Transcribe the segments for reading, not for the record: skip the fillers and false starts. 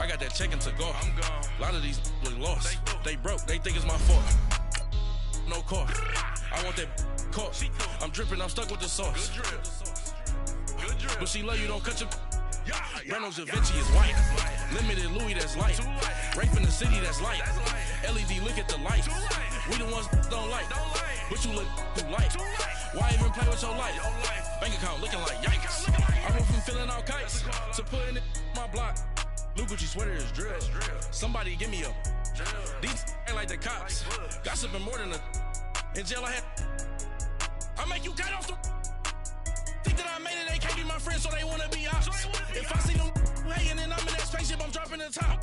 I got that checking to go. I'm gone. A lot of these look lost. They broke. They think it's my fault. No car. I want that caught. I'm dripping. I'm stuck with the sauce. Good drip. But she love you. Don't cut your. Reynolds Da Vinci is white. Limited Louis, that's light. Rape in the city, that's light. LED, look at the lights. We the ones don't like. But you look too light. Why even play with your life? Bank account looking like yikes. I went from filling out kites to putting it in my block. Blue Gucci sweater is drill. Somebody give me a. These ain't like the cops. Gossiping more than a. In jail I had. I make you cut off the. Think that I made it, they can't be my friends, so they wanna be ops. If I see them hating and I'm in that spaceship, I'm dropping the top.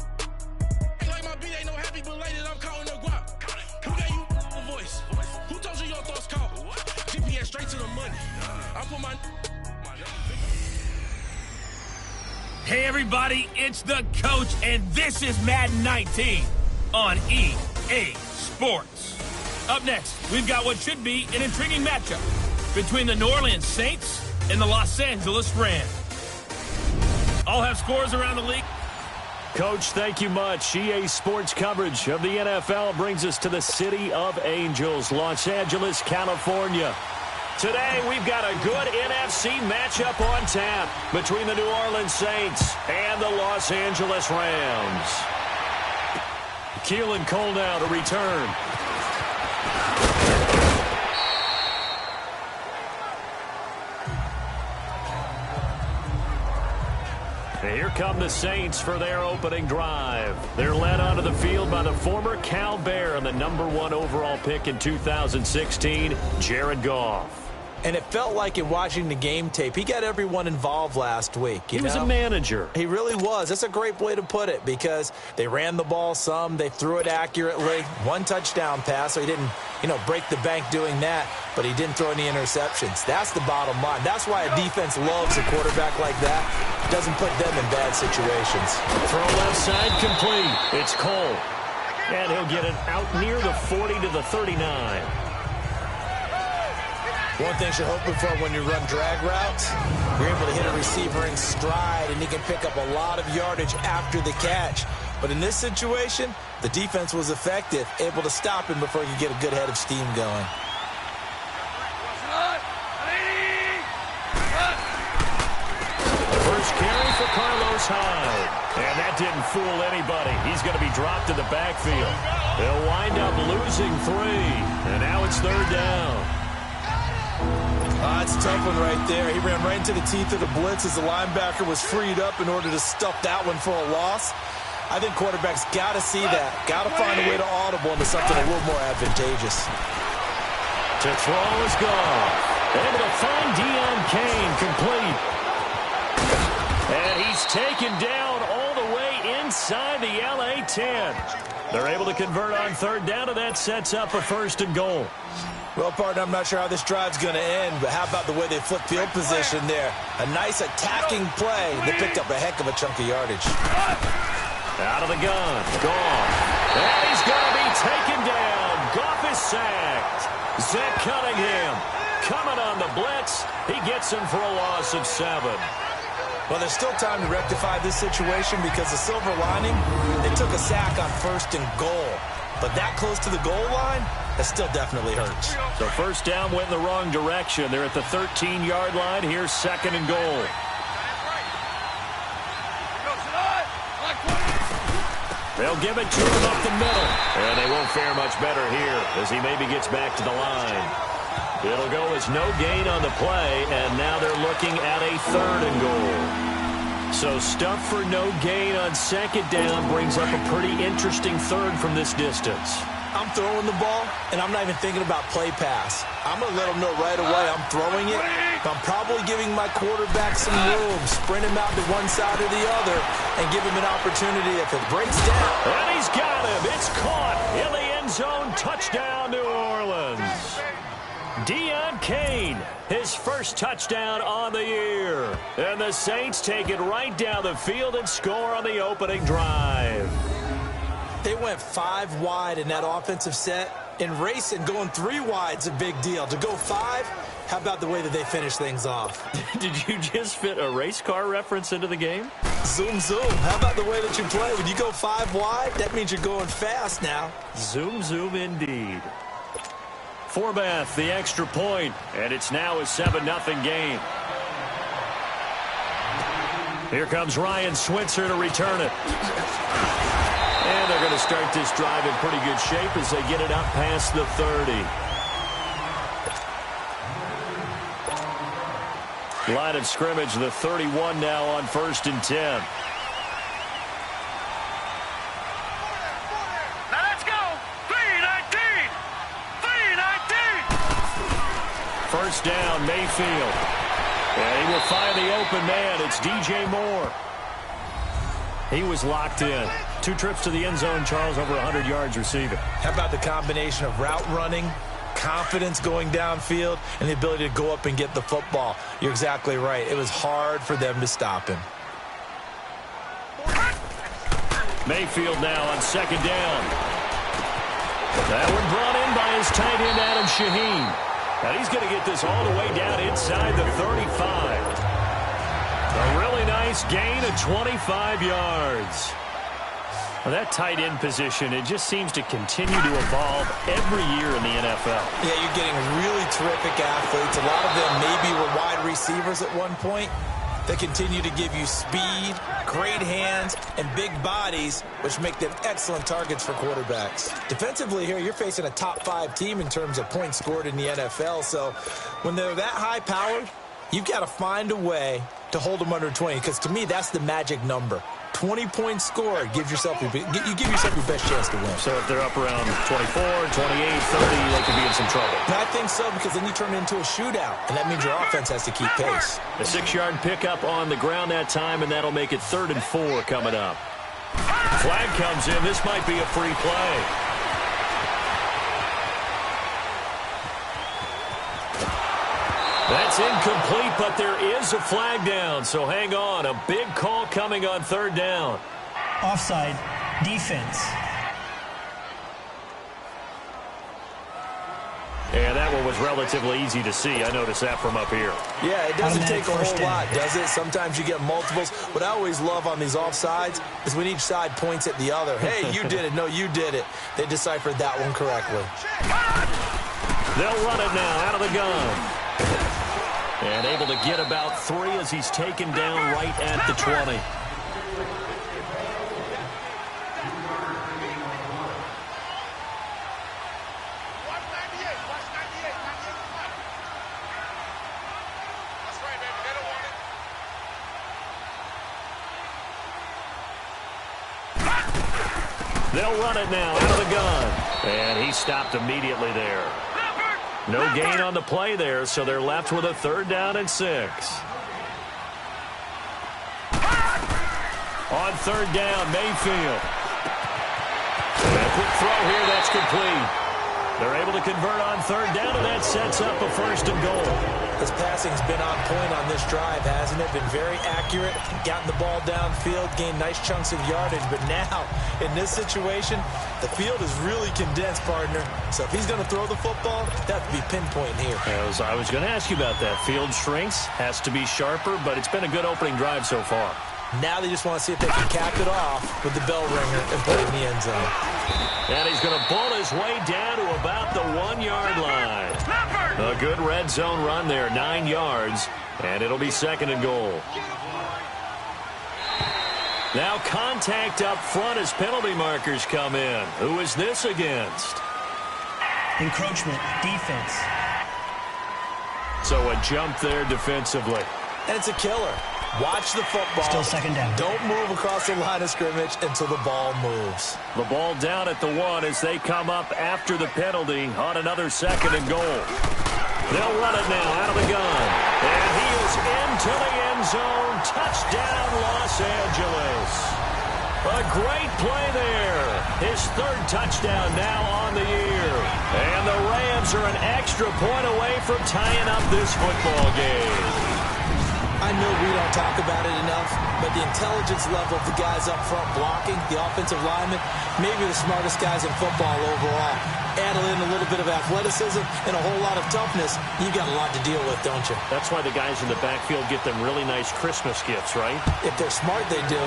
Ain't like my beat ain't no happy belated, I'm calling the guap. Who gave you a voice? Who told you your thoughts count? GPS straight to the money. I put my. Hey everybody, it's the coach, and this is Madden 19 on EA Sports. Up next, we've got what should be an intriguing matchup between the New Orleans Saints and the Los Angeles Rams. I'll have scores around the league. Coach, thank you much. EA Sports coverage of the NFL brings us to the City of Angels, Los Angeles, California. Today, we've got a good NFC matchup on tap between the New Orleans Saints and the Los Angeles Rams. Keelan Cole now to return. Here come the Saints for their opening drive. They're led onto the field by the former Cal Bear and the #1 overall pick in 2016, Jared Goff. And it felt like in watching the game tape, he got everyone involved last week. He was a manager. He really was. That's a great way to put it because they ran the ball some. They threw it accurately. One touchdown pass, so he didn't, break the bank doing that, but he didn't throw any interceptions. That's the bottom line. That's why a defense loves a quarterback like that. Doesn't put them in bad situations. Throw left side complete. It's Cole. And he'll get it out near the 40 to the 39. One thing you're hoping for when you run drag routes, you're able to hit a receiver in stride, and he can pick up a lot of yardage after the catch. But in this situation, the defense was effective, able to stop him before he could get a good head of steam going. First carry for Carlos Hyde. And that didn't fool anybody. He's going to be dropped in the backfield. They'll wind up losing 3. And now it's 3rd down. That's a tough one right there. He ran right into the teeth of the blitz as the linebacker was freed up in order to stuff that one for a loss. I think quarterbacks got to see that. Got to find a way to audible into something a little more advantageous. To throw is gone. Able to find Deion Kane complete. And he's taken down all the way inside the LA 10. They're able to convert on 3rd down, and that sets up a 1st and goal. Well, partner, I'm not sure how this drive's going to end, but how about the way they flipped field position there? A nice attacking play. They picked up a heck of a chunk of yardage. Out of the gun. Goff. And he's going to be taken down. Goff is sacked. Zach Cunningham coming on the blitz. He gets him for a loss of 7. Well, there's still time to rectify this situation because the silver lining, they took a sack on 1st and goal. But that close to the goal line, that still definitely hurts. So 1st down went in the wrong direction. They're at the 13-yard line. Here's 2nd and goal. They'll give it to him up the middle. And they won't fare much better here as he maybe gets back to the line. It'll go as no gain on the play, and now they're looking at a 3rd and goal. So stuff for no gain on 2nd down brings up a pretty interesting 3rd from this distance. I'm throwing the ball, and I'm not even thinking about play pass. I'm going to let them know right away I'm throwing it. But I'm probably giving my quarterback some room, sprint him out to one side or the other, and give him an opportunity if it breaks down. And he's got him. It's caught in the end zone. Touchdown, New Orleans. Deion Kane, his 1st touchdown on the year. And the Saints take it right down the field and score on the opening drive. They went 5 wide in that offensive set. And racing, going 3 wide's a big deal. To go 5, how about the way that they finish things off? Did you just fit a race car reference into the game? Zoom, zoom. How about the way that you play? When you go 5 wide, that means you're going fast now. Zoom, zoom indeed. Forbath, the extra point, and it's now a 7-0 game. Here comes Ryan Switzer to return it. And they're going to start this drive in pretty good shape as they get it up past the 30. Line of scrimmage, the 31 now on 1st and 10. Now let's go. 3-19. 3-19. First down, Mayfield. And he will find the open man. It's DJ Moore. He was locked in. 2 trips to the end zone, Charles, over 100 yards receiving. How about the combination of route running, confidence going downfield, and the ability to go up and get the football? You're exactly right. It was hard for them to stop him. Mayfield now on 2nd down. That one brought in by his tight end, Adam Shaheen. And he's going to get this all the way down inside the 35. A really nice gain of 25 yards. Well, that tight end position, it just seems to continue to evolve every year in the NFL. Yeah, you're getting really terrific athletes. A lot of them maybe were wide receivers at one point. They continue to give you speed, great hands, and big bodies, which make them excellent targets for quarterbacks. Defensively here, you're facing a top 5 team in terms of points scored in the NFL. So when they're that high-powered, you've got to find a way to hold them under 20, because to me, that's the magic number. 20 points scored, you give yourself your best chance to win. So if they're up around 24, 28, 30, they could be in some trouble. And I think so, because then you turn it into a shootout, and that means your offense has to keep pace. A 6-yard pickup on the ground that time, and that'll make it 3rd and 4 coming up. Flag comes in. This might be a free play. That's incomplete, but there is a flag down, so hang on. A big call coming on 3rd down. Offside, defense. And that one was relatively easy to see. I noticed that from up here. Yeah, it doesn't take a whole lot, does it? Sometimes you get multiples. What I always love on these offsides is when each side points at the other. Hey, you did it. No, you did it. They deciphered that one correctly. They'll run it now out of the gun. And able to get about 3 as he's taken down right at the 20. They'll run it now out of the gun. And he stopped immediely there. No gain on the play there, so they're left with a 3rd down and 6. On 3rd down, Mayfield. And a quick throw here, that's complete. They're able to convert on 3rd down, and that sets up a 1st and goal. His passing's been on point on this drive, hasn't it? Been very accurate, gotten the ball downfield, gained nice chunks of yardage. But now, in this situation, the field is really condensed, partner. So if he's going to throw the football, that would be pinpoint here. I was going to ask you about that. Field shrinks, has to be sharper, but it's been a good opening drive so far. Now they just want to see if they can cap it off with the bell ringer and put it in the end zone. And he's going to bull his way down to about the 1-yard line. A good red zone run there, 9 yards, and it'll be 2nd and goal. Now contact up front as penalty markers come in. Who is this against? Encroachment, defense. So a jump there defensively. And it's a killer. Watch the football. Still 2nd down. Don't move across the line of scrimmage until the ball moves. The ball down at the 1 as they come up after the penalty on another 2nd and goal. They'll run it now out of the gun. And he is into the end zone. Touchdown, Los Angeles. A great play there. His 3rd touchdown now on the year. And the Rams are an extra point away from tying up this football game. I know we don't talk about it enough, but the intelligence level of the guys up front blocking, the offensive linemen, maybe the smartest guys in football overall. add in a little bit of athleticism and a whole lot of toughness, you got a lot to deal with, don't you? That's why the guys in the backfield get them really nice Christmas gifts, right? If they're smart, they do.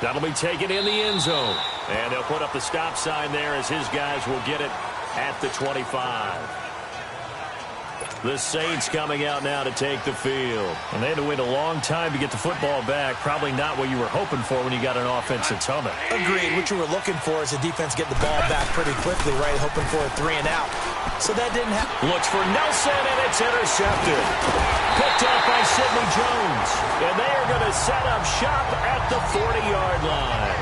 That'll be taken in the end zone. And they'll put up the stop sign there as his guys will get it at the 25. The Saints coming out now to take the field. And they had to wait a long time to get the football back. Probably not what you were hoping for when you got an offense that's humming. Agreed. What you were looking for is the defense get the ball back pretty quickly, right? Hoping for a 3 and out. So that didn't happen. Looks for Nelson, and it's intercepted. Picked off by Sidney Jones. And they are going to set up shop at the 40-yard line.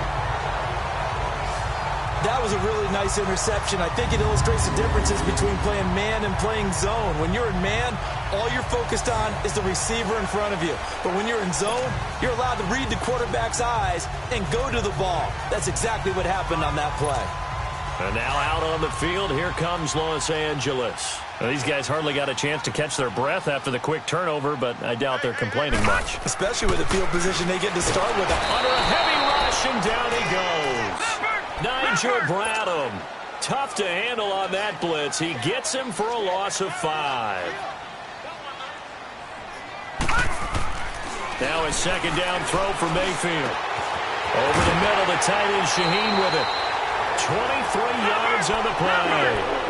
That was a really nice interception. I think it illustrates the differences between playing man and playing zone. When you're in man, all you're focused on is the receiver in front of you. But when you're in zone, you're allowed to read the quarterback's eyes and go to the ball. That's exactly what happened on that play. And now out on the field, here comes Los Angeles. Now, these guys hardly got a chance to catch their breath after the quick turnover, but I doubt they're complaining much. Especially with the field position they get to start with. Under a heavy rush, and down he goes. Nigel Bradham. Tough to handle on that blitz. He gets him for a loss of 5. Now a second down throw for Mayfield. Over the middle, the tight end Shaheen with it. 23 yards on the play.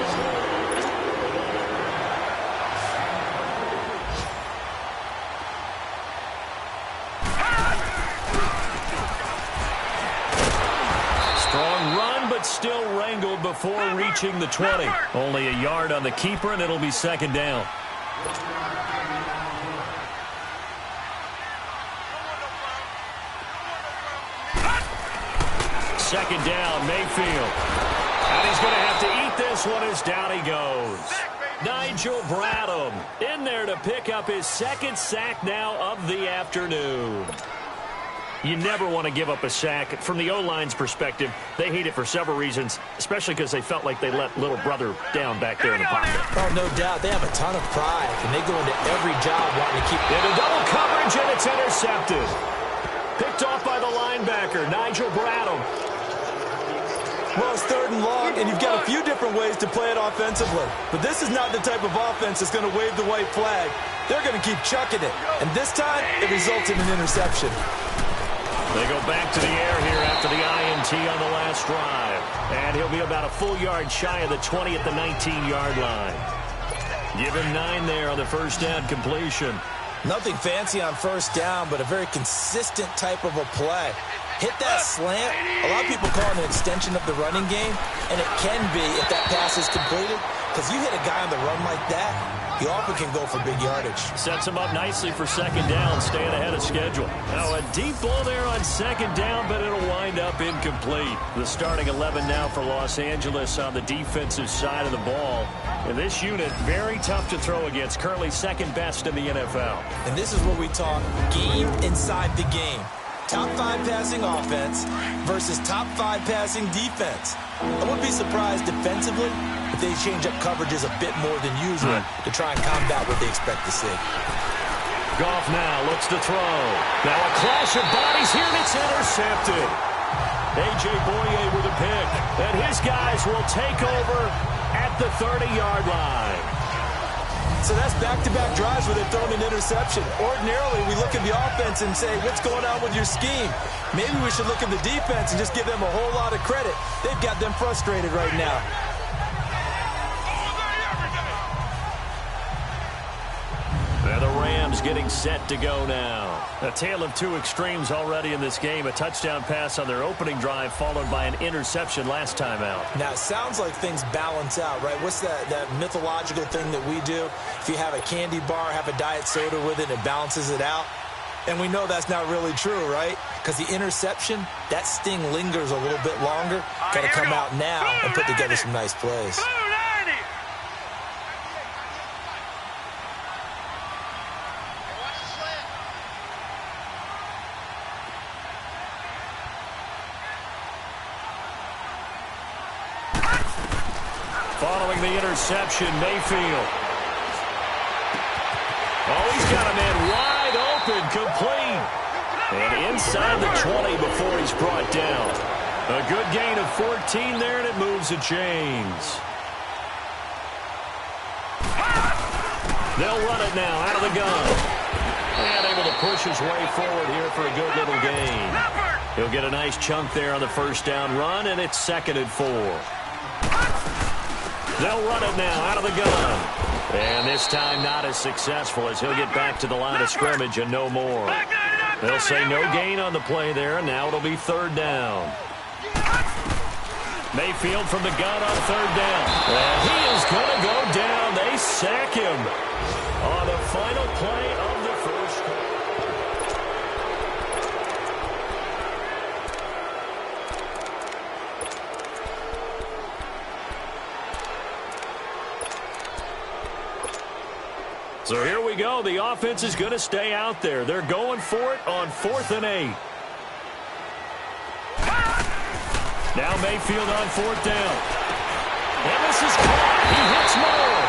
Strong run, but still wrangled before reaching the 20. Only a yard on the keeper, and it'll be second down. Second down, Mayfield. And he's going to have to eat this one as down he goes. Nigel Bradham in there to pick up his second sack now of the afternoon. You never want to give up a sack. From the O-line's perspective, they hate it for several reasons, especially because they felt like they let little brother down back there in the pocket. Oh, no doubt. They have a ton of pride, and they go into every job wanting to keep... Into double coverage, and it's intercepted. Picked off by the linebacker, Nigel Bradham. Well, it's 3rd and long, and you've got a few different ways to play it offensively. But this is not the type of offense that's going to wave the white flag. They're going to keep chucking it. And this time, it results in an interception. They go back to the air here after the INT on the last drive. And he'll be about a full yard shy of the 20 at the 19-yard line. Give him 9 there on the first down completion. Nothing fancy on first down, but a very consistent type of a play. Hit that slant. A lot of people call it an extension of the running game, and it can be if that pass is completed, because you hit a guy on the run like that, he often can go for big yardage. Sets him up nicely for second down, staying ahead of schedule. Now a deep ball there on second down, but it'll wind up incomplete. The starting 11 now for Los Angeles on the defensive side of the ball. And this unit, very tough to throw against, currently second best in the NFL. And this is where we talk game inside the game. Top 5 passing offense versus top 5 passing defense. I wouldn't be surprised defensively if they change up coverages a bit more than usual to try and combat what they expect to see. Goff now looks to throw. Now a clash of bodies here, and it's intercepted. A.J. Boye with a pick. And his guys will take over at the 30-yard line. So that's back-to-back drives where they've thrown an interception. Ordinarily, we look at the offense and say, what's going on with your scheme? Maybe we should look at the defense and just give them a whole lot of credit. They've got them frustrated right now. And the Rams getting set to go now. A tale of two extremes already in this game. A touchdown pass on their opening drive followed by an interception last time out. Now, it sounds like things balance out, right? What's that mythological thing that we do? If you have a candy bar, have a diet soda with it, it balances it out. And we know that's not really true, right? Because the interception, that sting lingers a little bit longer. Got to come out now and put together some nice plays. Following the interception, Mayfield. Oh, he's got a man wide open, complete. And inside the 20 before he's brought down. A good gain of 14 there, and it moves the chains. They'll run it now out of the gun. And able to push his way forward here for a good little gain. He'll get a nice chunk there on the first down run, and it's 2nd and 4. They'll run it now out of the gun. And this time not as successful as he'll get back to the line of scrimmage and no more. They'll say no gain on the play there, and now it'll be 3rd down. Mayfield from the gun on 3rd down. And he is going to go down. They sack him on the final play of the first quarter. So here we go. The offense is going to stay out there. They're going for it on 4th and 8. Now Mayfield on 4th down. And this is caught. He hits more.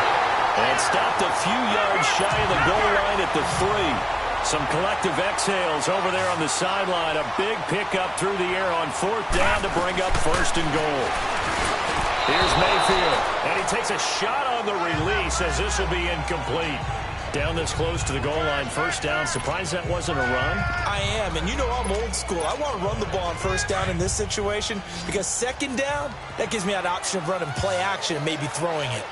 And stopped a few yards shy of the goal line at the 3. Some collective exhales over there on the sideline. A big pickup through the air on 4th down to bring up 1st and goal. Here's Mayfield. And he takes a shot on the release as this will be incomplete. Down this close to the goal line, 1st down. Surprised that wasn't a run? I am, and you know I'm old school. I want to run the ball on 1st down in this situation because 2nd down, that gives me that option of running play action and maybe throwing it.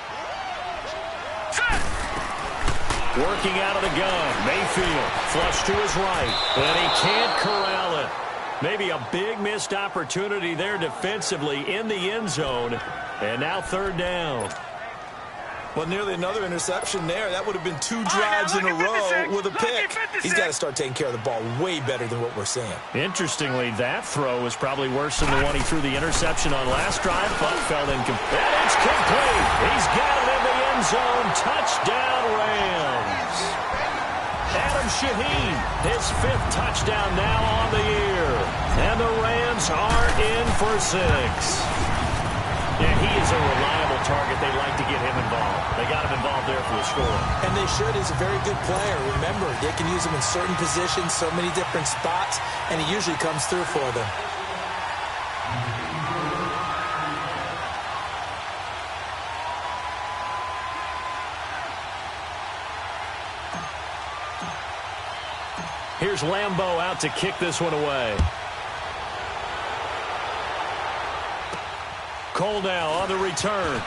Working out of the gun, Mayfield flush to his right, and he can't corral it. Maybe a big missed opportunity there defensively in the end zone, and now 3rd down. Well, nearly another interception there. That would have been 2 drives in a row with a pick. He's got to start taking care of the ball way better than what we're seeing. Interestingly, that throw was probably worse than the one he threw the interception on last drive, but fell incomplete. And it's complete. He's got it in the end zone. Touchdown, Rams. Adam Shaheen, his 5th touchdown now on the year. And the Rams are in for 6. Yeah, he is a reliable target. They like to get him involved. They got him involved there for the score. And they should. He's a very good player. Remember, they can use him in certain positions, so many different spots, and he usually comes through for them. Here's Lambeau out to kick this one away. Cole now on the return.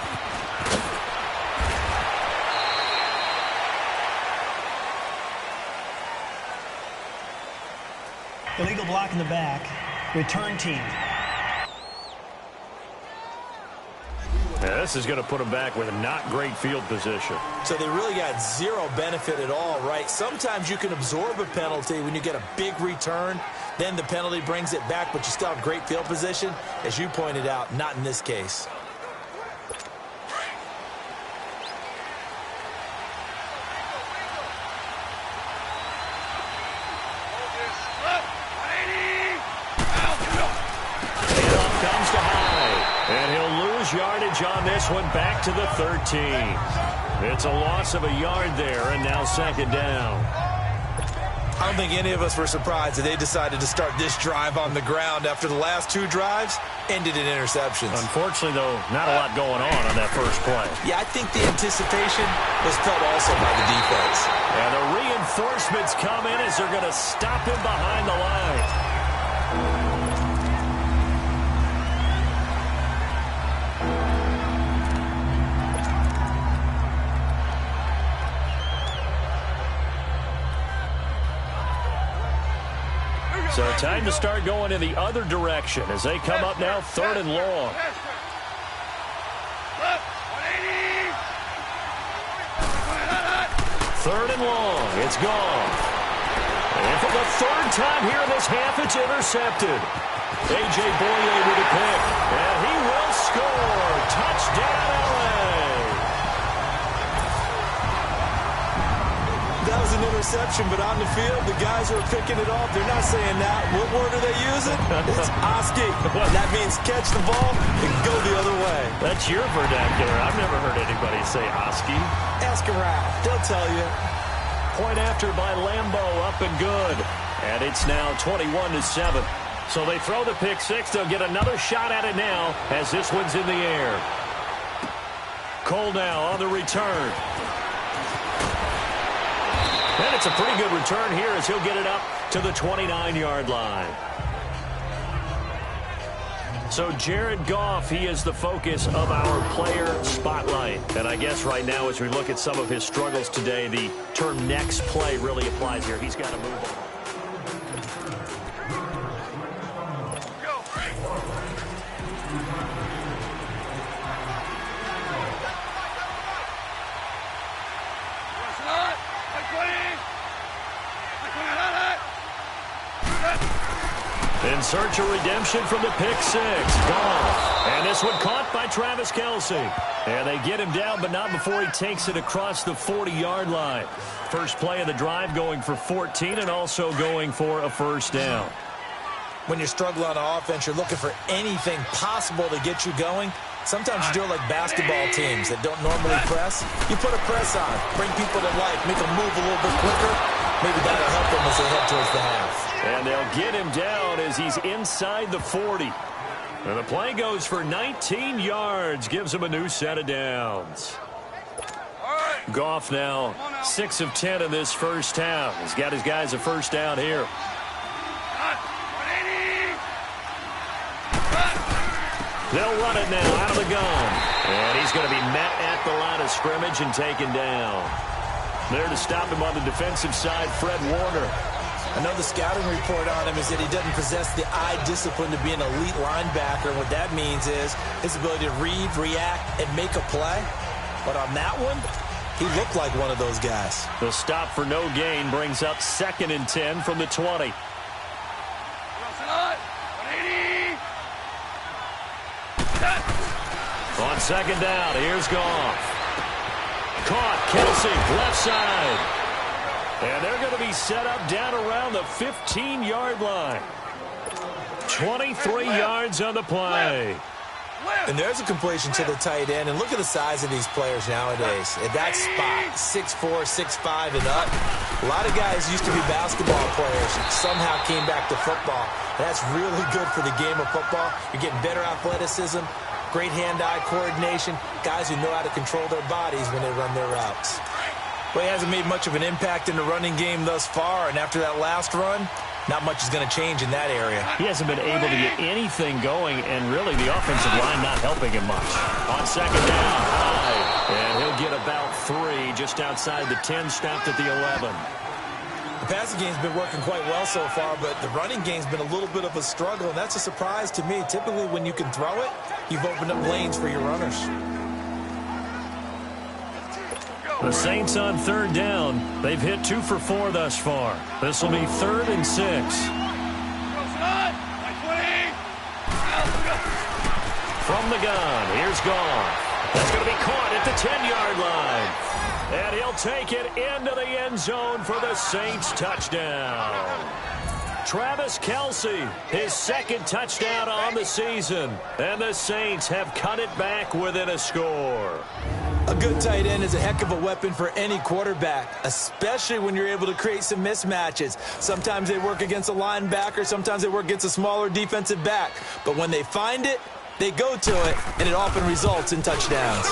Illegal block in the back. Return team. Yeah, this is going to put them back with a not great field position. So they really got zero benefit at all, right? Sometimes you can absorb a penalty when you get a big return. Then the penalty brings it back, but you still have great field position. As you pointed out, not in this case. Yardage on this one, back to the 13. It's a loss of a yard there, and now 2nd down. I don't think any of us were surprised that they decided to start this drive on the ground after the last 2 drives ended in interceptions. Unfortunately, though, not a lot going on that first play. Yeah, I think the anticipation was felt also by the defense. And the reinforcements come in as they're going to stop him behind the line. So time to start going in the other direction as they come up now 3rd and long. 3rd and long. It's gone. And for the 3rd time here in this half, it's intercepted. A.J. Boye with a pick. And he will score. Touchdown, L.A. That was an interception, but on the field, the guys who are picking it off, they're not saying that. What word are they using? It's Oski. That means catch the ball and go the other way. That's your vernacular. I've never heard anybody say Oski. Ask around. They'll tell you. Point after by Lambeau, up and good. And it's now 21-7. So they throw the pick six. They'll get another shot at it now as this one's in the air. Cole now on the return. And it's a pretty good return here as he'll get it up to the 29-yard line. So Jared Goff, he is the focus of our player spotlight. And I guess right now as we look at some of his struggles today, the term next play really applies here. He's got to move on. In search of redemption from the pick six. Goff. And this one caught by Travis Kelce. And they get him down, but not before he takes it across the 40-yard line. First play of the drive going for 14 and also going for a first down. When you struggle on offense, you're looking for anything possible to get you going. Sometimes you do it like basketball teams that don't normally press. You put a press on, bring people to life, make them move a little bit quicker. Maybe that'll help them as they head towards the half. And they'll get him down as he's inside the 40. And the play goes for 19 yards, gives him a new set of downs. Goff now 6 of 10 in this first half. He's got his guys a first down here. They'll run it now out of the gun. And he's going to be met at the line of scrimmage and taken down. There to stop him on the defensive side, Fred Warner. I know the scouting report on him is that he doesn't possess the eye discipline to be an elite linebacker. And what that means is his ability to read, react, and make a play. But on that one, he looked like one of those guys. The stop for no gain brings up 2nd and 10 from the 20. On second down, here's Goff. Caught, Kelce, left side. And they're going to be set up down around the 15-yard line. 23 yards on the play. And there's a completion to the tight end. And look at the size of these players nowadays. At that spot, 6'4", 6'5", and up. A lot of guys used to be basketball players, somehow came back to football. That's really good for the game of football. You're getting better athleticism, great hand-eye coordination, guys who know how to control their bodies when they run their routes. Well, he hasn't made much of an impact in the running game thus far, and after that last run, not much is going to change in that area. He hasn't been able to get anything going, and really the offensive line not helping him much. On second down, high, and he'll get about 3 just outside the 10, stopped at the 11. The passing game's been working quite well so far, but the running game's been a little bit of a struggle, and that's a surprise to me. Typically, when you can throw it, you've opened up lanes for your runners. The Saints on third down. They've hit 2 for 4 thus far. This will be 3rd and 6. From the gun, here's Goff. That's going to be caught at the 10-yard line. And he'll take it into the end zone for the Saints touchdown. Travis Kelce, his 2nd touchdown on the season. And the Saints have cut it back within a score. A good tight end is a heck of a weapon for any quarterback, especially when you're able to create some mismatches. Sometimes they work against a linebacker, sometimes they work against a smaller defensive back. But when they find it, they go to it, and it often results in touchdowns.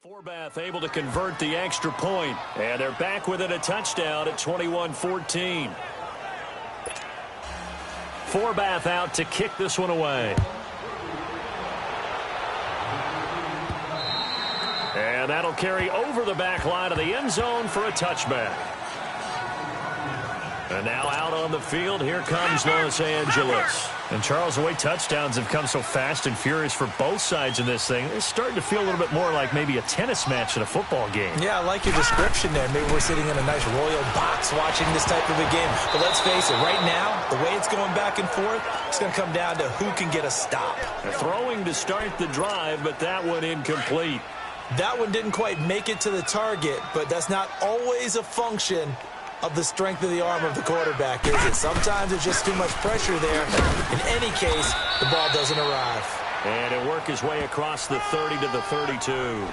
Forbath able to convert the extra point, and they're back within a touchdown at 21-14. Forbath out to kick this one away. And that'll carry over the back line of the end zone for a touchback. And now out on the field, here comes Los Angeles. And Charles, the way touchdowns have come so fast and furious for both sides in this thing, it's starting to feel a little bit more like maybe a tennis match in a football game. Yeah, I like your description there. Maybe we're sitting in a nice royal box watching this type of a game. But let's face it, right now, the way it's going back and forth, it's going to come down to who can get a stop. They're throwing to start the drive, but that one incomplete. That one didn't quite make it to the target, but that's not always a function of the strength of the arm of the quarterback, is it? Sometimes there's just too much pressure there. In any case, the ball doesn't arrive. And it'll work his way across the 30 to the 32.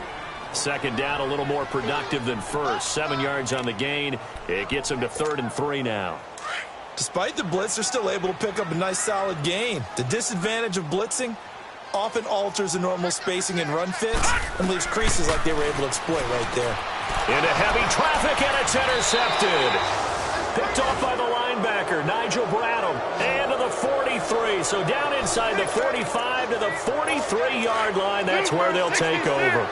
Second down, a little more productive than first. 7 yards on the gain. It gets him to 3rd and 3 now. Despite the blitz, they're still able to pick up a nice, solid gain. The disadvantage of blitzing often alters the normal spacing and run fits and leaves creases like they were able to exploit right there. Into heavy traffic, and it's intercepted. Picked off by the linebacker, Nigel Bradham, and to the 43. So down inside the 45 to the 43-yard line. That's where they'll take over.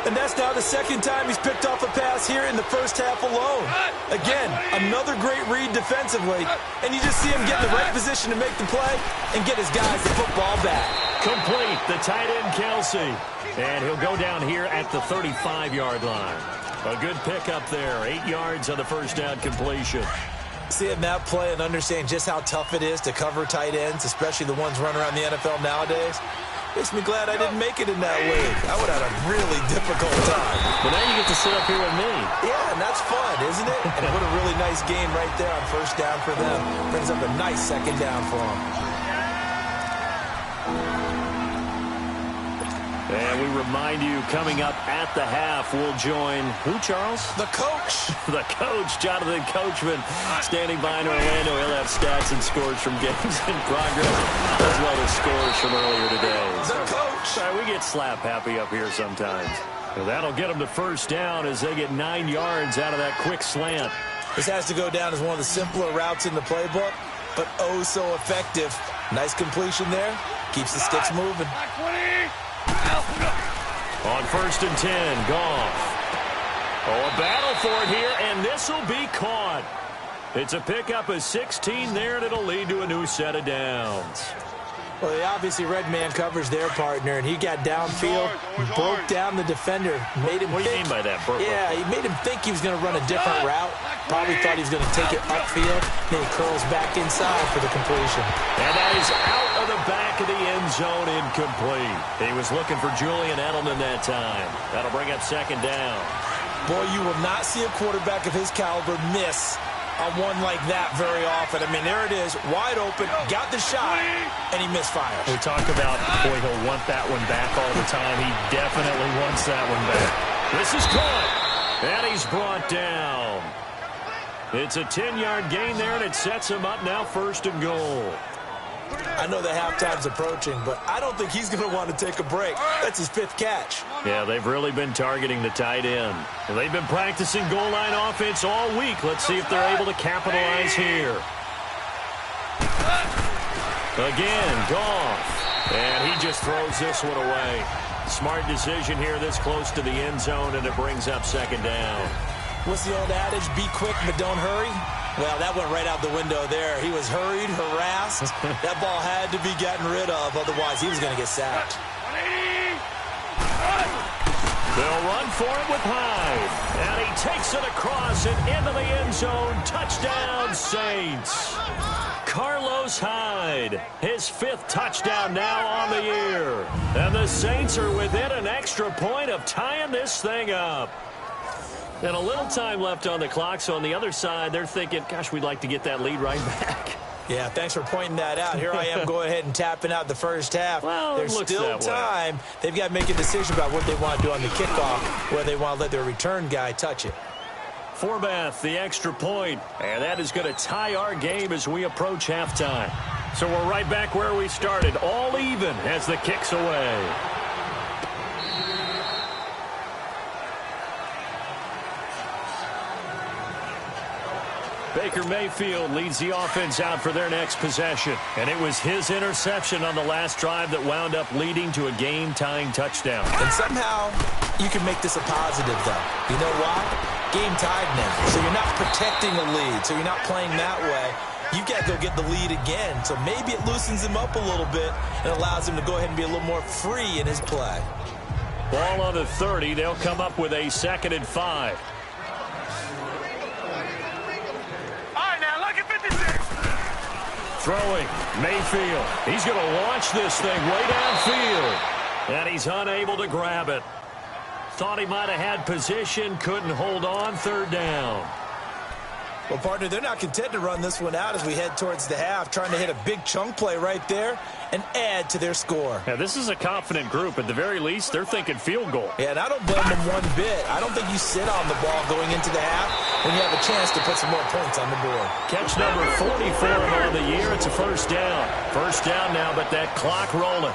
And that's now the second time he's picked off a pass here in the first half alone. Again, another great read defensively. And you just see him get in the right position to make the play and get his guys the football back. Complete, the tight end, Kelsey. And he'll go down here at the 35-yard line. A good pickup there, 8 yards on the first down completion. Seeing that play and understanding just how tough it is to cover tight ends, especially the ones running around the NFL nowadays, makes me glad I didn't make it in that league. I would have had a really difficult time. But now you get to sit up here with me. Yeah, and that's fun, isn't it? And what a really nice game right there on first down for them. Brings up a nice second down for them. And we remind you, coming up at the half, we'll join who, Charles? The coach. The coach, Jonathan Coachman, standing by in Orlando. He'll have stats and scores from games in progress, as well as scores from earlier today. The coach. Sorry, we get slap happy up here sometimes. Well, that'll get them to first down as they get 9 yards out of that quick slant. This has to go down as one of the simpler routes in the playbook, but oh so effective. Nice completion there. Keeps the sticks moving. On first and 10, Goff. Oh, a battle for it here, and this will be caught. It's a pickup of 16 there, and it'll lead to a new set of downs. Well, they obviously red man covers their partner, and he got downfield, broke down the defender, made him What do you mean by that, Burke? Yeah, he made him think he was going to run a different route. Probably thought he was going to take it upfield. Then he curls back inside for the completion. And that is out of the back of the end zone, incomplete. He was looking for Julian Edelman that time. That'll bring up second down. Boy, you will not see a quarterback of his caliber miss on one like that very often. I mean, there it is, wide open, got the shot, and he misfires. We talk about, boy, he'll want that one back all the time. He definitely wants that one back. This is caught, and he's brought down. It's a 10-yard gain there, and it sets him up now first and goal. I know that halftime's approaching, but I don't think he's going to want to take a break. That's his 5th catch. Yeah, they've really been targeting the tight end. And they've been practicing goal line offense all week. Let's see if they're able to capitalize here. Again, Goff. And he just throws this one away. Smart decision here this close to the end zone, and it brings up second down. What's the old adage? Be quick, but don't hurry. Well, that went right out the window there. He was hurried, harassed. That ball had to be gotten rid of. Otherwise, he was going to get sacked. They'll run for it with Hyde. And he takes it across and into the end zone. Touchdown, Saints. Carlos Hyde, his 5th touchdown now on the year. And the Saints are within an extra point of tying this thing up. And a little time left on the clock, so on the other side, they're thinking, gosh, we'd like to get that lead right back. Yeah, thanks for pointing that out. Here I am going ahead and tapping out the first half. Well, there's still time. Way. They've got to make a decision about what they want to do on the kickoff, whether they want to let their return guy touch it. Forbath, the extra point, and that is going to tie our game as we approach halftime. So we're right back where we started, all even as the kick's away. Baker Mayfield leads the offense out for their next possession. And it was his interception on the last drive that wound up leading to a game-tying touchdown. And somehow you can make this a positive, though. You know why? Game tied now. So you're not protecting a lead. So you're not playing that way. You've got to go get the lead again. So maybe it loosens him up a little bit and allows him to go ahead and be a little more free in his play. Ball on the 30. They'll come up with a 2nd and 5. Throwing, Mayfield. He's going to launch this thing way downfield. And he's unable to grab it. Thought he might have had position, couldn't hold on, 3rd down. Well, partner, they're not content to run this one out as we head towards the half, trying to hit a big chunk play right there and add to their score. Yeah, this is a confident group. At the very least, they're thinking field goal. Yeah, and I don't blame them one bit. I don't think you sit on the ball going into the half when you have a chance to put some more points on the board. Catch number 44 on the year. It's a first down. First down now, but that clock rolling.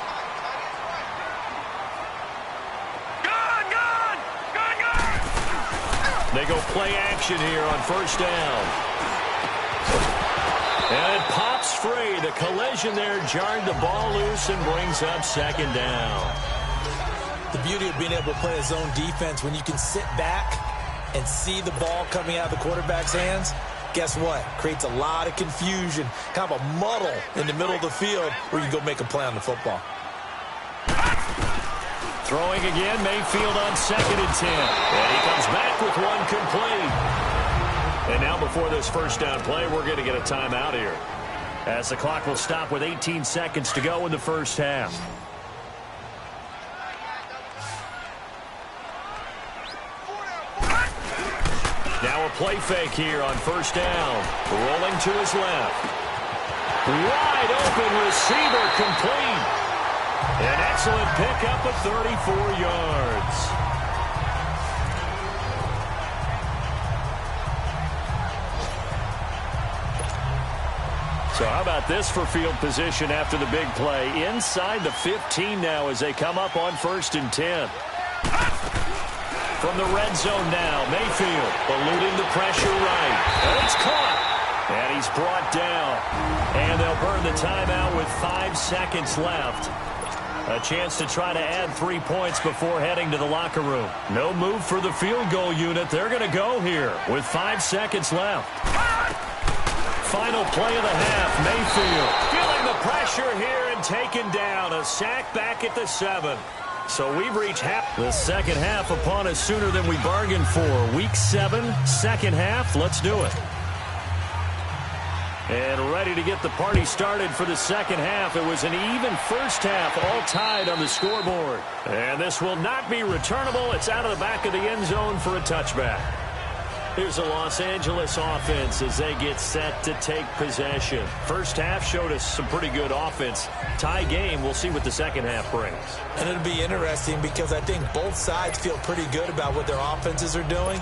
They go play action here on first down. And it pops free. The collision there jarred the ball loose and brings up second down. The beauty of being able to play a zone defense, when you can sit back and see the ball coming out of the quarterback's hands, guess what? Creates a lot of confusion, kind of a muddle in the middle of the field where you go make a play on the football. Throwing again, Mayfield on 2nd and 10. And he comes back with one complete. And now before this first down play, we're going to get a timeout here, as the clock will stop with 18 seconds to go in the first half. Now a play fake here on first down. Rolling to his left. Wide open receiver, complete. An excellent pickup of 34 yards. So how about this for field position after the big play? Inside the 15 now as they come up on 1st and 10. From the red zone now, Mayfield eluding the pressure right. And it's caught. And he's brought down. And they'll burn the timeout with 5 seconds left. A chance to try to add 3 points before heading to the locker room. No move for the field goal unit. They're going to go here with 5 seconds left. Final play of the half. Mayfield feeling the pressure here and taken down. A sack back at the 7. So we've reached the second half upon us sooner than we bargained for. Week 7, second half. Let's do it. And ready to get the party started for the second half. It was an even first half, all tied on the scoreboard. And this will not be returnable. It's out of the back of the end zone for a touchback. Here's a Los Angeles offense as they get set to take possession. First half showed us some pretty good offense. Tie game, we'll see what the second half brings. And it'll be interesting because I think both sides feel pretty good about what their offenses are doing.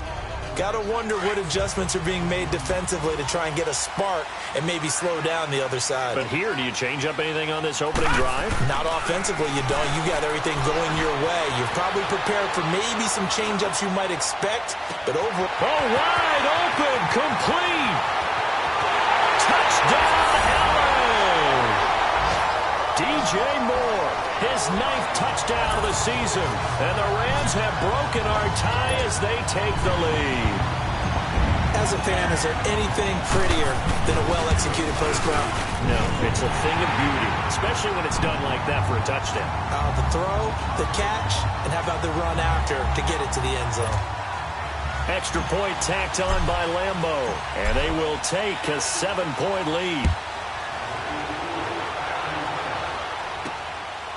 Got to wonder what adjustments are being made defensively to try and get a spark and maybe slow down the other side. But here, do you change up anything on this opening drive? Not offensively, you don't. You got everything going your way. You're probably prepared for maybe some change-ups you might expect, but over... Oh, wide open, complete. Touchdown, Allen. DJ Moore, his 9th touchdown of the season. And the Rams have broken our tie as they take the lead. As a fan, is there anything prettier than a well-executed first round? No, it's a thing of beauty, especially when it's done like that for a touchdown. The throw, the catch, and how about the run after to get it to the end zone? Extra point tacked on by Lambeau, and they will take a 7-point lead.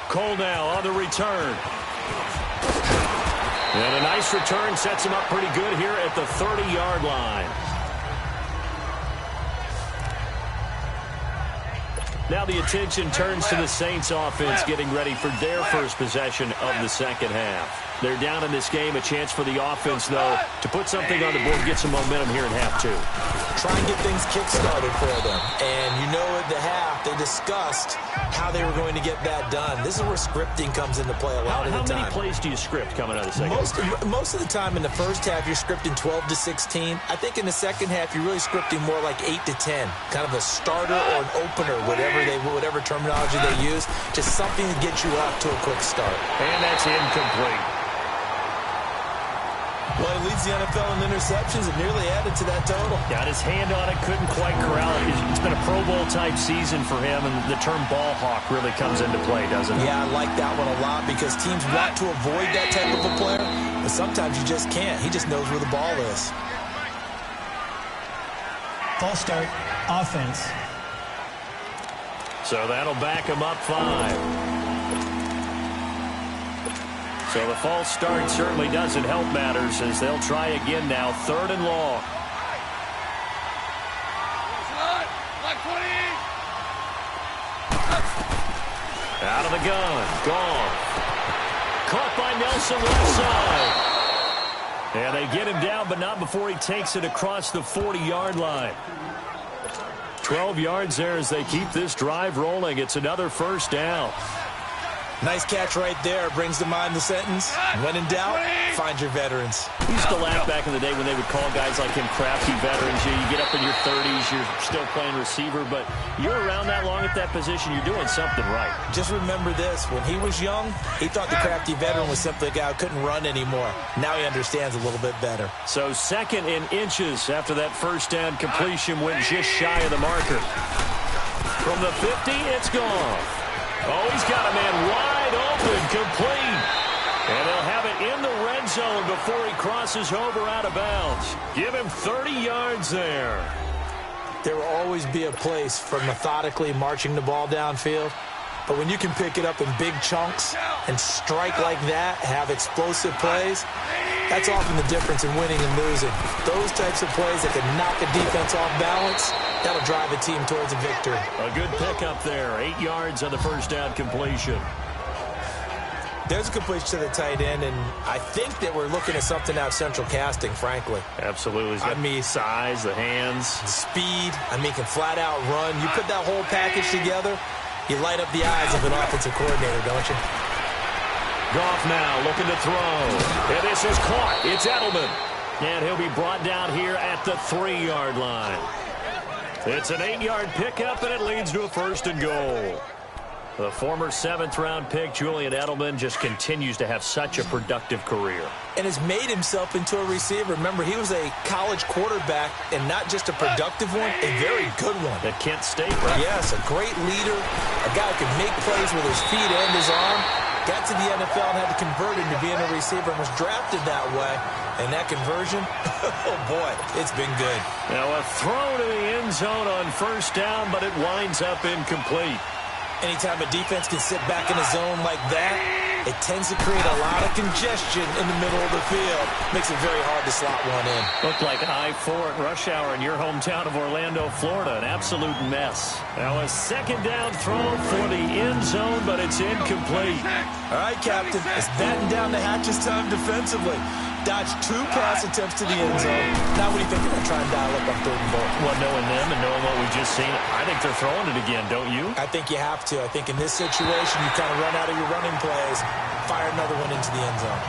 Cole now on the return. And a nice return sets him up pretty good here at the 30-yard line. Now the attention turns to the Saints offense getting ready for their first possession of the second half. They're down in this game. A chance for the offense, though, to put something on the board, get some momentum here in half 2. Try and get things kick-started for them. And you know at the half, they discussed how they were going to get that done. This is where scripting comes into play a lot of the time. How many plays do you script coming out of the second half? Most of the time in the first half, you're scripting 12 to 16. I think in the second half, you're really scripting more like 8 to 10. Kind of a starter or an opener, whatever terminology they use. Just something to get you off to a quick start. And that's incomplete. Well, he leads the NFL in interceptions and nearly added to that total. Got his hand on it, couldn't quite corral it. It's been a Pro Bowl-type season for him, and the term ball hawk really comes into play, doesn't it? Yeah, I like that one a lot because teams want to avoid that type of a player, but sometimes you just can't. He just knows where the ball is. False start, offense. So that'll back him up 5. So the false start certainly doesn't help matters as they'll try again now. 3rd and long. Out of the gun. Gone. Caught by Nelson left side. And they get him down, but not before he takes it across the 40-yard line. 12 yards there as they keep this drive rolling. It's another first down. Nice catch right there. Brings to mind the sentence, when in doubt, find your veterans. We used to laugh back in the day when they would call guys like him crafty veterans. You get up in your 30s, you're still playing receiver, but you're around that long at that position, you're doing something right. Just remember this. When he was young, he thought the crafty veteran was simply a guy who couldn't run anymore. Now he understands a little bit better. So 2nd in inches after that first down completion went just shy of the marker. From the 50, it's gone. Oh, he's got a man wide open, complete. And they'll have it in the red zone before he crosses over out of bounds. Give him 30 yards there. There will always be a place for methodically marching the ball downfield. But when you can pick it up in big chunks and strike like that, have explosive plays, that's often the difference in winning and losing. Those types of plays that can knock a defense off balance, that'll drive a team towards a victory. A good pickup there. 8 yards on the first down completion. There's a completion to the tight end, and I think that we're looking at something out of central casting, frankly. Absolutely. He's got size, the hands. Speed. He can flat out run. You put that whole package together, you light up the eyes of an offensive coordinator, don't you? Goff now looking to throw. And this is caught. It's Edelman. And he'll be brought down here at the 3-yard line. It's an 8-yard pickup, and it leads to a 1st and goal. The former 7th-round pick, Julian Edelman, just continues to have such a productive career. And has made himself into a receiver. Remember, he was a college quarterback, and not just a productive one, a very good one. At Kent State, right? Yes, a great leader, a guy who can make plays with his feet and his arm. Got to the NFL and had to convert into being a receiver and was drafted that way. And that conversion, oh boy, it's been good. Now a throw to the end zone on 1st down, but it winds up incomplete. Anytime a defense can sit back in a zone like that, it tends to create a lot of congestion in the middle of the field. Makes it very hard to slot one in. Looked like I-4 at rush hour in your hometown of Orlando, Florida. An absolute mess. Now a 2nd down throw for the end zone, but it's incomplete. All right, Captain. It's batten down the hatches time defensively. Dodged 2 pass attempts to the end zone. Now what do you think they're going to try and dial up on 3rd and goal? Well, knowing them and knowing what we've just seen, I think they're throwing it again, don't you? I think you have to. I think in this situation, you kind of run out of your running plays, fire another one into the end zone.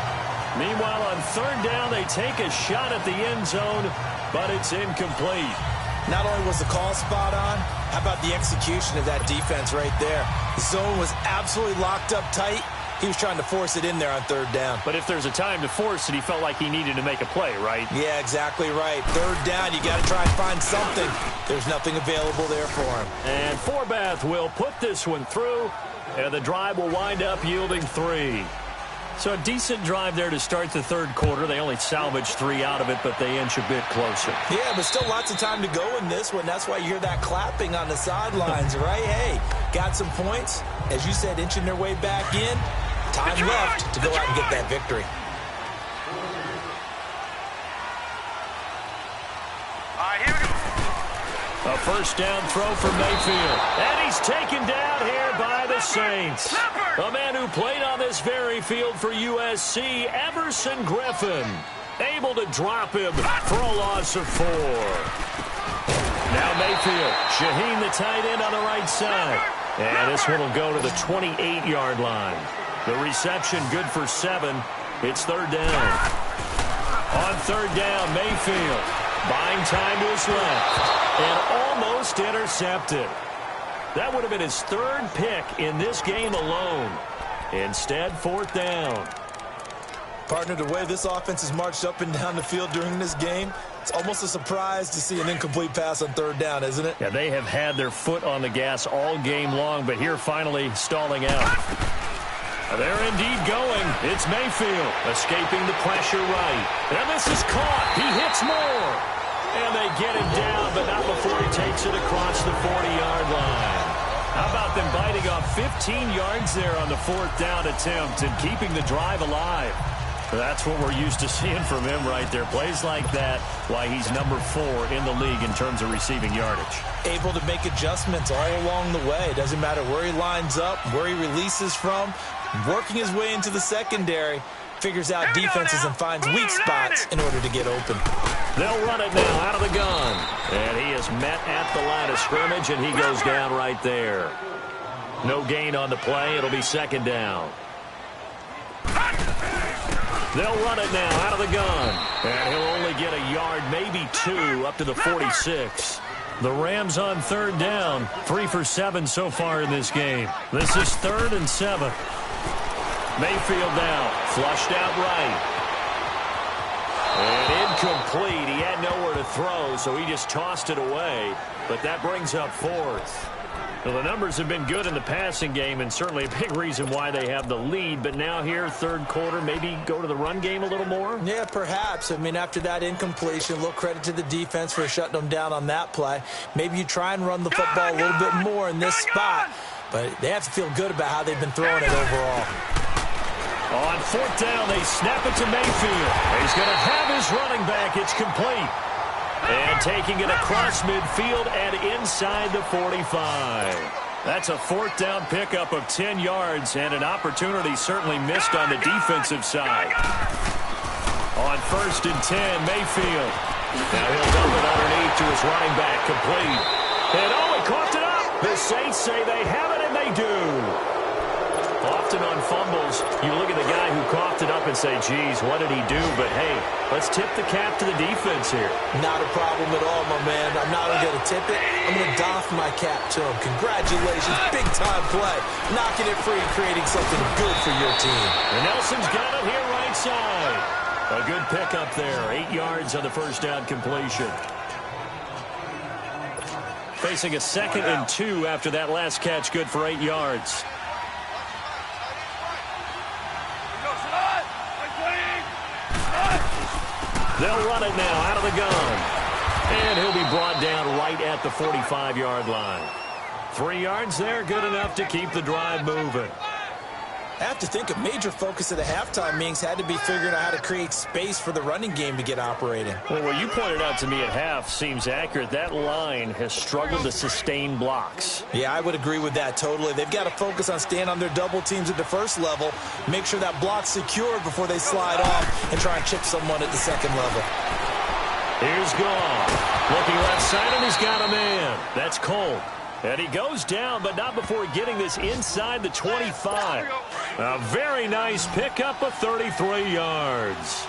Meanwhile, on 3rd down, they take a shot at the end zone, but it's incomplete. Not only was the call spot on, how about the execution of that defense right there? The zone was absolutely locked up tight. He was trying to force it in there on 3rd down. But if there's a time to force it, he felt like he needed to make a play, right? Yeah, exactly right. 3rd down, you got to try and find something. There's nothing available there for him. And Forbath will put this one through, and the drive will wind up yielding 3. So a decent drive there to start the 3rd quarter. They only salvaged 3 out of it, but they inch a bit closer. Yeah, but still lots of time to go in this one. That's why you hear that clapping on the sidelines, right? Hey, got some points. As you said, inching their way back in. Time left to go out and get that victory. All right, here we go. A 1st down throw for Mayfield. And he's taken down here by the Saints. A man who played on this very field for USC, Everson Griffin. Able to drop him for a loss of 4. Now Mayfield. Shaheen, the tight end, on the right side. And this one will go to the 28-yard line. The reception good for 7. It's 3rd down. On 3rd down, Mayfield buying time to his left and almost intercepted. That would have been his 3rd pick in this game alone. Instead, 4th down. Partner, the way this offense has marched up and down the field during this game, it's almost a surprise to see an incomplete pass on 3rd down, isn't it? Yeah, they have had their foot on the gas all game long, but here finally stalling out. They're indeed going. It's Mayfield escaping the pressure right. And this is caught. He hits more. And they get him down, but not before he takes it across the 40-yard line. How about them biting off 15 yards there on the 4th down attempt and keeping the drive alive? That's what we're used to seeing from him right there. Plays like that, why he's number 4 in the league in terms of receiving yardage. Able to make adjustments all along the way. Doesn't matter where he lines up, where he releases from, working his way into the secondary. figures out defenses and finds weak spots in order to get open. They'll run it now out of the gun. And he is met at the line of scrimmage, and he goes down right there. No gain on the play. It'll be second down. They'll run it now out of the gun. And he'll only get a yard, maybe two, up to the 46. The Rams on third down. 3 for 7 so far in this game. This is 3rd and 7. Mayfield now. Flushed out right. And incomplete. He had nowhere to throw, so he just tossed it away. But that brings up 4th. Well, the numbers have been good in the passing game, and certainly a big reason why they have the lead. But now here, third quarter, maybe go to the run game a little more? Yeah, perhaps. I mean, after that incompletion, a little credit to the defense for shutting them down on that play. Maybe you try and run the football a little bit more in this spot. But they have to feel good about how they've been throwing it overall. On 4th down, they snap it to Mayfield. He's going to have his running back. It's complete. And taking it across midfield and inside the 45. That's a 4th down pickup of 10 yards and an opportunity certainly missed on the defensive side. On 1st and 10, Mayfield. Now he'll dump it underneath to his running back, complete. And he coughed it up. The Saints say they have it, and they do. Often on fumbles, you look at the guy who coughed it up and say, geez, what did he do? But, hey, let's tip the cap to the defense here. Not a problem at all, my man. I'm not only going to tip it, I'm going to doff my cap to him. Congratulations, big-time play. Knocking it free and creating something good for your team. And Nelson's got it here right side. A good pickup there. 8 yards on the first down completion. Facing a 2nd and 2 after that last catch, good for 8 yards. They'll run it now out of the gun. And he'll be brought down right at the 45-yard line. 3 yards there, good enough to keep the drive moving. I have to think a major focus of the halftime meetings had to be figuring out how to create space for the running game to get operating. Well, what you pointed out to me at half seems accurate. That line has struggled to sustain blocks. Yeah, I would agree with that totally. They've got to focus on staying on their double teams at the first level, make sure that block's secured before they slide off and try and chip someone at the second level. Here's Goff. Looking left side, and he's got a man. That's Cole. And he goes down, but not before getting this inside the 25. A very nice pickup of 33 yards.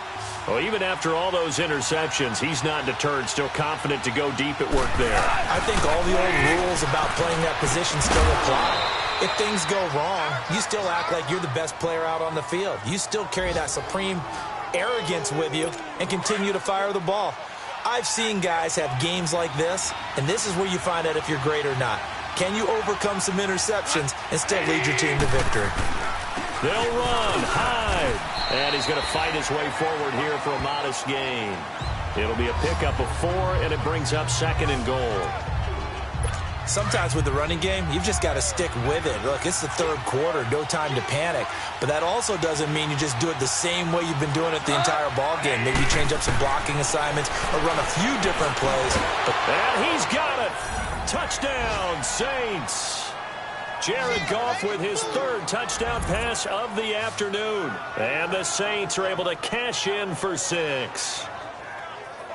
Well, even after all those interceptions, he's not deterred, still confident to go deep at work there. I think all the old rules about playing that position still apply. If things go wrong, you still act like you're the best player out on the field. You still carry that supreme arrogance with you and continue to fire the ball. I've seen guys have games like this, and this is where you find out if you're great or not. Can you overcome some interceptions and still lead your team to victory? They'll run, hide, and he's going to fight his way forward here for a modest gain. It'll be a pickup of 4, and it brings up 2nd and goal. Sometimes with the running game, you've just got to stick with it. Look, it's the third quarter, no time to panic. But that also doesn't mean you just do it the same way you've been doing it the entire ball game. Maybe you change up some blocking assignments or run a few different plays. And he's got it. Touchdown, Saints. Jared Goff with his 3rd touchdown pass of the afternoon. And the Saints are able to cash in for 6.